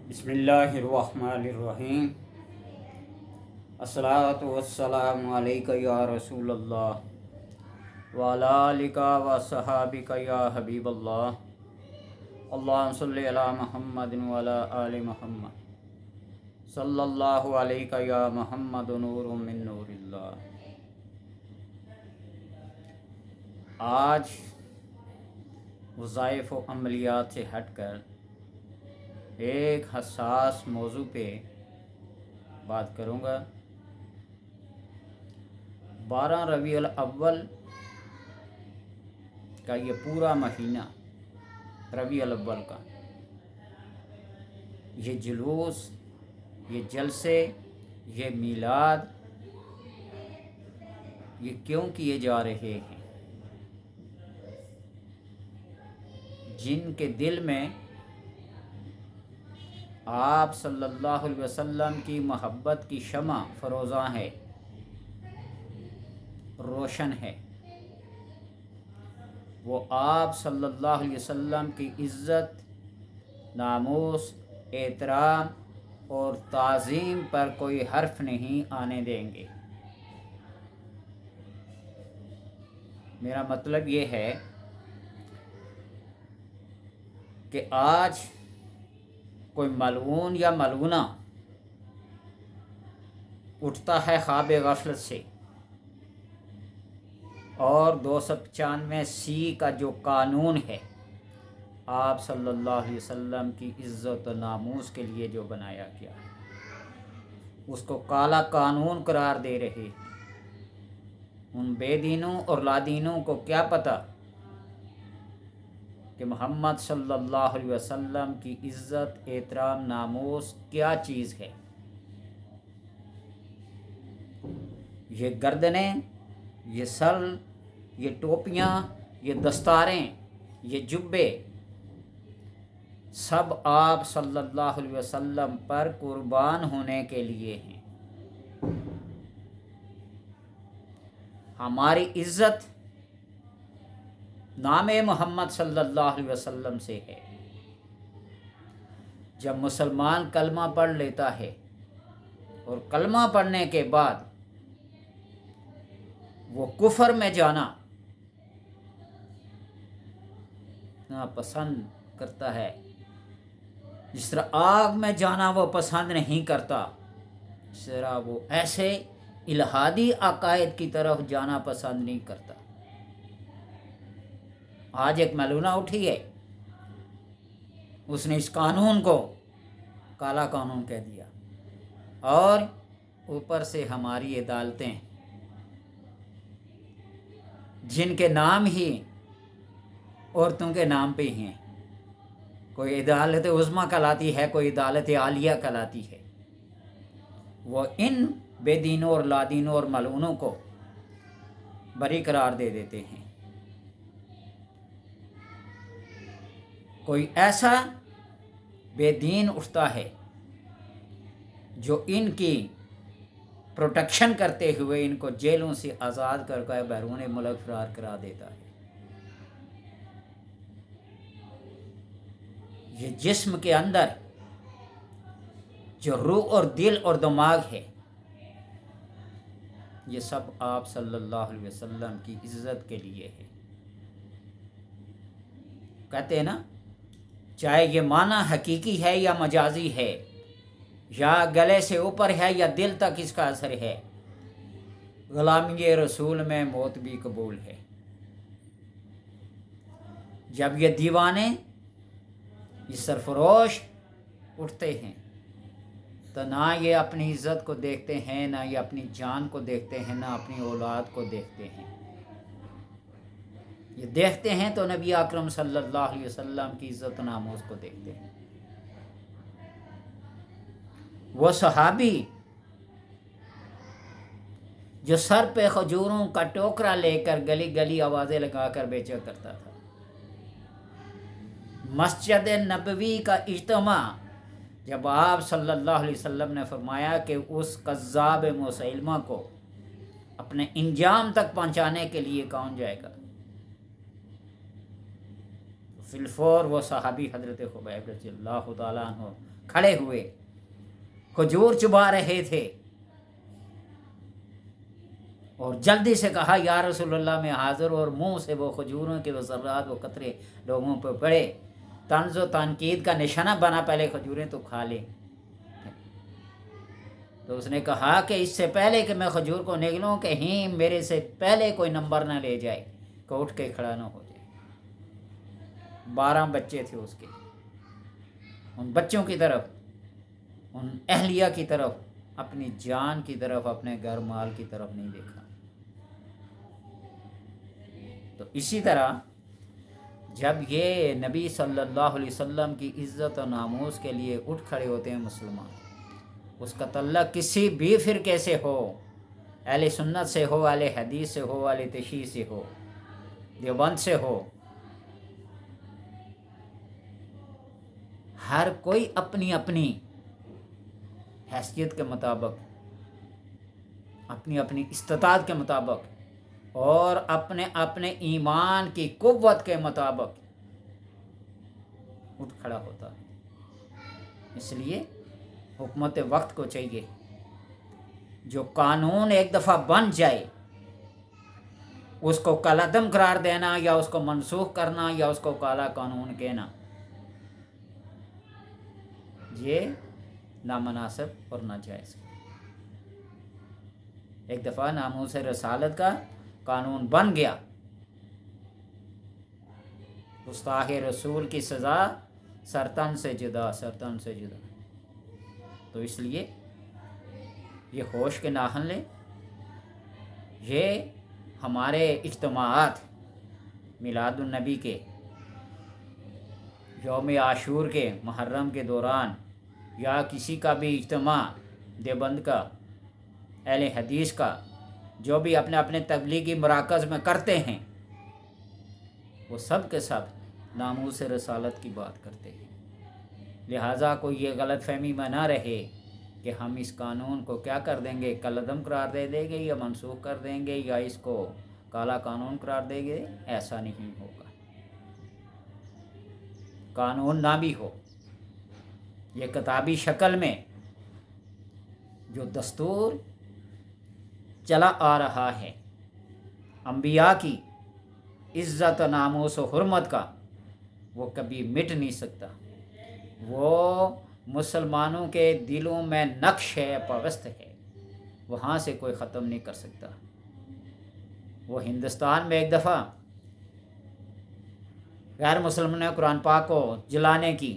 بسم اللہ الرحمن الرحیم۔ الصلاۃ والسلام علیک یا رسول اللہ وعلی آلک و صحابک یا حبیب اللہ۔ اللہم صلی علی محمد وعلی آل محمد صلی اللہ علیہ یا محمد نور من نور اللہ۔ آج وظائف و عملیات سے ہٹ کر ایک حساس موضوع پہ بات کروں گا۔ 12 ربیع الاول کا یہ پورا مہینہ، ربیع الاول کا یہ جلوس، یہ جلسے، یہ میلاد، یہ کیوں کیے جا رہے ہیں؟ جن کے دل میں آپ صلی اللہ علیہ وسلم کی محبت کی شمع فروزاں ہے، روشن ہے، وہ آپ صلی اللہ علیہ وسلم کی عزت، ناموس، احترام اور تعظیم پر کوئی حرف نہیں آنے دیں گے۔ میرا مطلب یہ ہے کہ آج کوئی ملعون یا ملعونہ اٹھتا ہے خواب غفلت سے اور 295 کا جو قانون ہے آپ صلی اللہ علیہ وسلم کی عزت و ناموس کے لیے جو بنایا گیا، اس کو کالا قانون قرار دے رہے ہیں۔ ان بے دینوں اور لادینوں کو کیا پتہ کہ محمد صلی اللہ علیہ وسلم کی عزت، احترام، ناموس کیا چیز ہے۔ یہ گردنیں، یہ سر، یہ ٹوپیاں، یہ دستاریں، یہ جبے سب آپ صلی اللہ علیہ وسلم پر قربان ہونے کے لیے ہیں۔ ہماری عزت نام محمد صلی اللہ علیہ وسلم سے ہے۔ جب مسلمان کلمہ پڑھ لیتا ہے اور کلمہ پڑھنے کے بعد وہ کفر میں جانا ناپسند کرتا ہے، جس طرح آگ میں جانا وہ پسند نہیں کرتا، اس طرح وہ ایسے الہادی عقائد کی طرف جانا پسند نہیں کرتا۔ آج ایک ملعونہ اٹھی ہے، اس نے اس قانون کو کالا قانون کہہ دیا، اور اوپر سے ہماری عدالتیں جن کے نام ہی عورتوں کے نام پہ ہیں، کوئی عدالت عظمیٰ کہلاتی ہے، کوئی عدالت عالیہ کہلاتی ہے، وہ ان بے دینوں اور لادینوں اور ملعونوں کو بری قرار دے دیتے ہیں۔ کوئی ایسا بے دین اٹھتا ہے جو ان کی پروٹیکشن کرتے ہوئے ان کو جیلوں سے آزاد کر کے بیرون ملک فرار کرا دیتا ہے۔ یہ جسم کے اندر جو روح اور دل اور دماغ ہے، یہ سب آپ صلی اللہ علیہ وسلم کی عزت کے لیے ہے۔ کہتے ہیں نا، چاہے یہ معنی حقیقی ہے یا مجازی ہے، یا گلے سے اوپر ہے یا دل تک اس کا اثر ہے، غلامی رسول میں موت بھی قبول ہے۔ جب یہ دیوانے، یہ سرفروش اٹھتے ہیں تو نہ یہ اپنی عزت کو دیکھتے ہیں، نہ یہ اپنی جان کو دیکھتے ہیں، نہ اپنی اولاد کو دیکھتے ہیں۔ یہ دیکھتے ہیں تو نبی اکرم صلی اللہ علیہ وسلم کی عزت و ناموس کو دیکھتے ہیں۔ وہ صحابی جو سر پہ کھجوروں کا ٹوکرا لے کر گلی گلی آوازیں لگا کر بیچا کرتا تھا، مسجد نبوی کا اجتماع جب آپ صلی اللہ علیہ وسلم نے فرمایا کہ اس کذاب مسیلمہ کو اپنے انجام تک پہنچانے کے لیے کون جائے گا، फिलफौर वो सहाबी हज़रत खुबैब रज़ी अल्लाह ताला अन्हु खड़े हुए, खजूर चुबा रहे थे और जल्दी से कहा या रसूलल्लाह मैं हाज़िर, और मुंह से वो खजूरों के वो ज़र्रात वो कतरे लोगों पर पड़े। तंज़ व तनकीद का निशाना बना, पहले खजूरें तो खा लें। तो उसने कहा कि इससे पहले कि मैं खजूर को निगलूँ, कहीं मेरे से पहले कोई नंबर ना ले जाए, कि उठ के खड़ा ना हो जाए। 12 बच्चे थे उसके। उन बच्चों की तरफ, उन अहलिया की तरफ, अपनी जान की तरफ, अपने घर माल की तरफ नहीं देखा। तो इसी तरह जब ये नबी सल्लल्लाहु अलैहि वसल्लम की इज़्ज़त और नामूस के लिए उठ खड़े होते हैं मुसलमान, उसका तल्लक किसी भी फ़िरके से हो, अहले सुन्नत से हो, अहले हदीस से हो, अहले तशय्युअ से हो, देवबंद से हो, हर कोई अपनी अपनी हैसियत के मुताबिक, अपनी अपनी इस्तिताअत के मुताबिक और अपने अपने ईमान की कुव्वत के मुताबिक उठ खड़ा होता है। इसलिए हुकूमत वक्त को चाहिए जो कानून एक दफ़ा बन जाए उसको कलअदम करार देना या उसको मनसूख करना या उसको काला कानून कहना, ये नामनासिब और नाजायज़। एक दफ़ा नामूस रसालत का कानून बन गया, गुस्ताख रसूल की सज़ा सरतन से जुदा, सरतन से जुदा। तो इसलिए ये होश के नाहन लें। ये हमारे इज्तिमाआत मिलादुन नबी के, यौम आशूर के, मुहर्रम के दौरान या किसी का भी इज्तिमा, देवबंद का, अहले हदीस का, जो भी अपने अपने तबलीगी मराकज़ में करते हैं, वो सब के सब नामूस रसालत की बात करते हैं। लिहाजा कोई ये गलत फहमी में ना रहे कि हम इस कानून को क्या कर देंगे, कलअदम करार दे देंगे या मनसूख कर देंगे या इसको काला कानून करार देंगे। ऐसा नहीं होगा। कानून ना भी हो, ये किताबी शक्ल में जो दस्तूर चला आ रहा है अंबिया की इज़्ज़त नामूस और हुर्मत का, वो कभी मिट नहीं सकता। वो मुसलमानों के दिलों में नक्श है, पवस्त है, वहाँ से कोई ख़त्म नहीं कर सकता। वो हिंदुस्तान में एक दफ़ा गैर मुसलमानों ने कुरान पाक को जलाने की,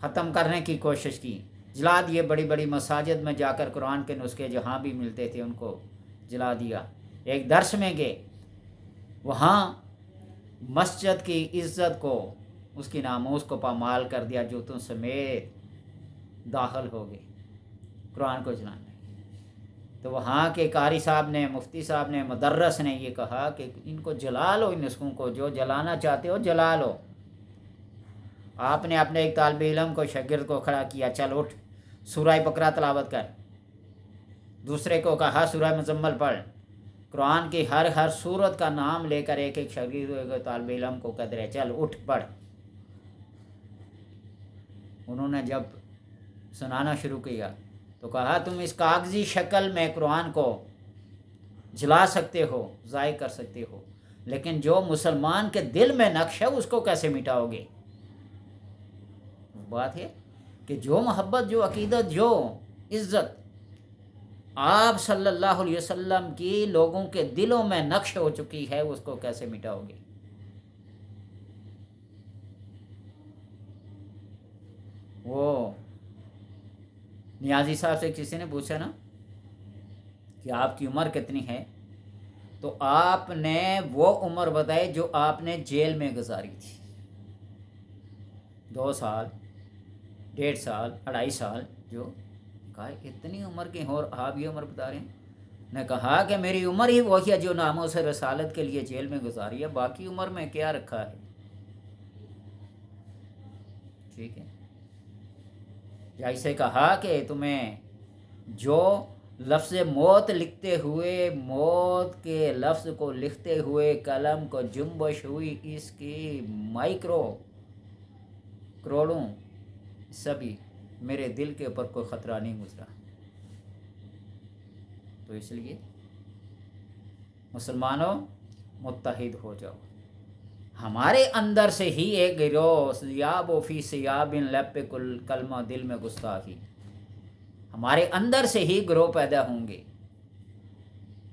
ख़त्म करने की कोशिश की, जला दिए। बड़ी बड़ी मसाजिद में जाकर कुरान के नुस्खे जहाँ भी मिलते थे उनको जला दिया। एक दर्स में गए, वहाँ मस्जिद की इज़्ज़त को, उसकी नामूस को पामाल कर दिया, जूतों समेत दाखिल हो गए कुरान को जलाने। तो वहाँ के कारी साहब ने, मुफ्ती साहब ने, मुदर्रस ने ये कहा कि इनको जला लो, इन नुस्खों को, जो जलाना चाहते हो जला लो। आपने अपने एक तालिब इल्म को, शागिर्द को खड़ा किया, चल उठ सूरह बकरा तिलावत कर। दूसरे को कहा सूरह मुज़म्मल पढ़। कुरान की हर सूरत का नाम लेकर एक एक शागिर्द, एक तालिब इल्म को कह रहे, चल उठ पढ़। उन्होंने जब सुनाना शुरू किया तो कहा, तुम इस कागज़ी शक्ल में कुरान को जला सकते हो, ज़ाय कर सकते हो, लेकिन जो मुसलमान के दिल में नक्श है उसको कैसे मिटाओगे। बात है कि जो मोहब्बत, जो अकीदत, जो इज़्ज़त आप सल्लल्लाहु अलैहि वसल्लम की लोगों के दिलों में नक्श हो चुकी है, उसको कैसे मिटाओगे। वो नियाजी साहब से किसी ने पूछा ना कि आपकी उम्र कितनी है, तो आपने वो उम्र बताई जो आपने जेल में गुजारी थी। 2 साल, 1.5 साल, 2.5 साल। जो कहा इतनी उम्र की हो और आप ये उम्र बता रहे हैं। ने कहा कि मेरी उम्र ही वही है जो नामूस रसालत के लिए जेल में गुजारी है, बाकी उम्र में क्या रखा है। ठीक है। या इसे कहा कि तुम्हें जो لفظ موت لکھتے ہوئے، موت کے لفظ کو لکھتے ہوئے قلم کو جنبش ہوئی، اس کی مائکرو کروڑوں سبھی میرے دل کے اوپر کوئی خطرہ نہیں گزرا۔ تو اس لیے مسلمانوں متحد ہو جاؤ۔ ہمارے اندر سے ہی ایک گروہ سیاب و فی سیاب لب پہ کلمہ دل میں گستاخی، ہمارے اندر سے ہی گروہ پیدا ہوں گے،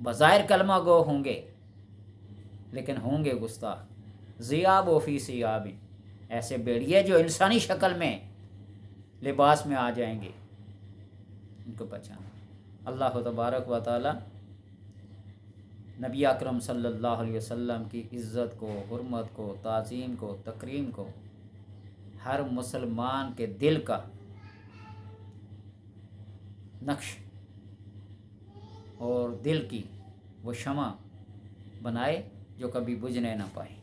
بظاہر کلمہ گو ہوں گے لیکن ہوں گے گستاخ۔ ذیاب و فی سیاب، ایسے بھیڑیے جو انسانی شکل میں لباس میں آ جائیں گے، ان کو پہچانا۔ اللہ تبارک و تعالی نبی اکرم صلی اللہ علیہ وسلم کی عزت کو، حرمت کو، تعظیم کو، تکریم کو ہر مسلمان کے دل کا نقش اور دل کی وہ شمع بنائے جو کبھی بجھنے نہ پائے۔